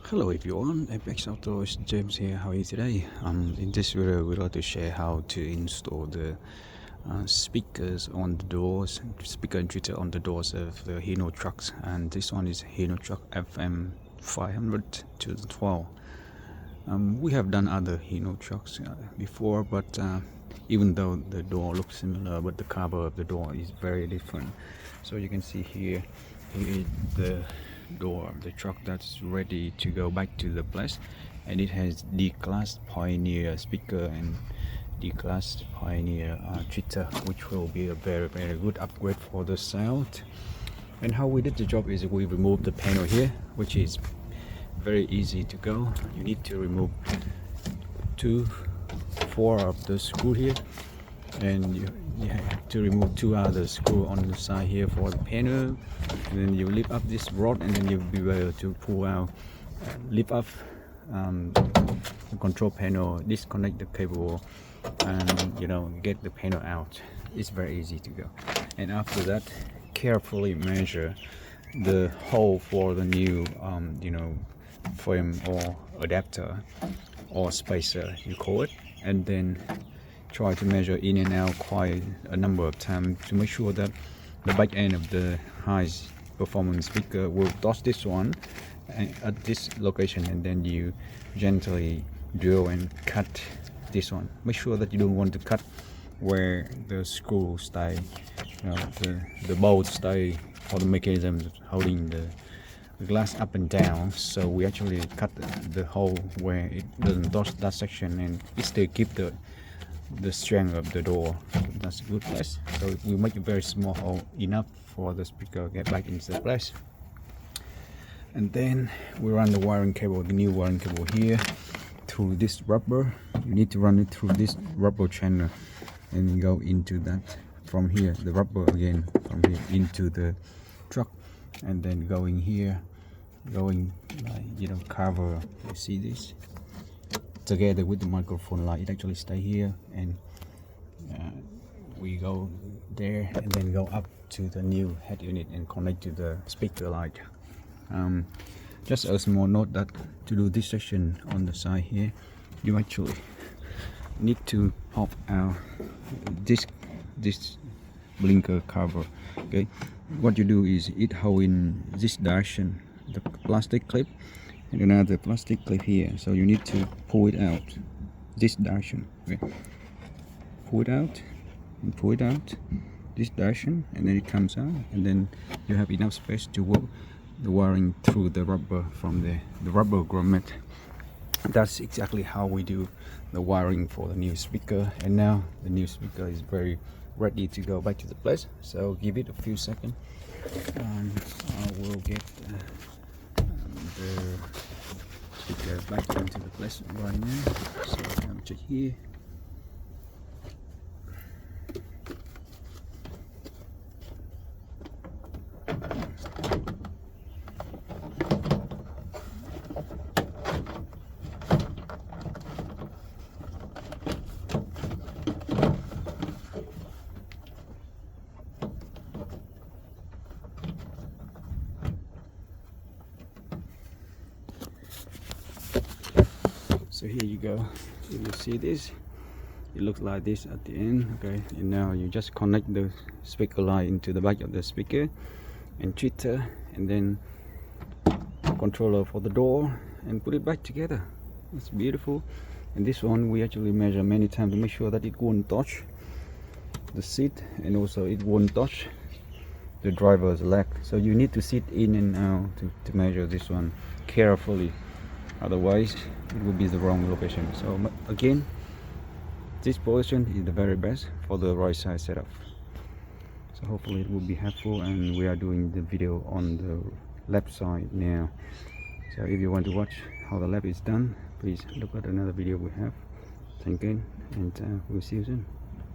Hello everyone, MPX Autos, James here. How are you today? In this video we'd like to share how to install the speakers on the doors, speaker and tweeter on the doors of the HINO trucks, and this one is HINO truck FM 500 2012. We have done other HINO trucks before, but even though the door looks similar, but the cover of the door is very different. So you can see here is the door of the truck that's ready to go back to the place, and it has D-Class Pioneer speaker and D-Class Pioneer tweeter, which will be a very good upgrade for the sound. And how we did the job is we removed the panel here, which is very easy to go. You need to remove 4 of the screw here, and you have to remove 2 other screw on the side here for the panel, and then you lift up this rod, and then you'll be able to pull out, lift up the control panel, disconnect the cable, and get the panel out. It's very easy to go. And after that, carefully measure the hole for the new frame or adapter or spacer, you call it, and then try to measure in and out quite a number of times to make sure that the back end of the high performance speaker will touch this one at this location, and then you gently drill and cut this one. Make sure that you don't want to cut where the screw stay, the bolts stay, or the mechanism holding the glass up and down. So we actually cut the hole where it doesn't touch that section, and it still keep the strength of the door. That's a good place. So we make a very small hole, enough for the speaker to get back into the place. And then we run the wiring cable, the new wiring cable here, through this rubber. You need to run it through this rubber channel and go into that from here, the rubber again from here into the truck, and then going here, cover, you see this, together with the microphone light. It actually stay here, and we go there and then go up to the new head unit and connect to the speaker light. Just a small note that to do this section on the side here, you actually need to pop out this blinker cover. Okay, what you do is it hold in this direction, the plastic clip, and another plastic clip here. So you need to pull it out this direction. Okay, pull it out and pull it out this direction, and then it comes out, and then you have enough space to work the wiring through the rubber from the rubber grommet. That's exactly how we do the wiring for the new speaker. And now the new speaker is very ready to go back to the place, so give it a few seconds, and I will get the speaker back into the place right now. So I'm check here. So here you go. You will see this. It looks like this at the end. Okay, and now you just connect the speaker light into the back of the speaker and tweeter, and then controller for the door, and put it back together. It's beautiful. And this one we actually measure many times to make sure that it won't touch the seat, and also it won't touch the driver's leg. So you need to sit in and out to measure this one carefully, otherwise it will be the wrong location. So again, this position is the very best for the right side setup. So hopefully it will be helpful, and we are doing the video on the left side now. So if you want to watch how the left is done, please look at another video we have. Thank you, and we'll see you soon.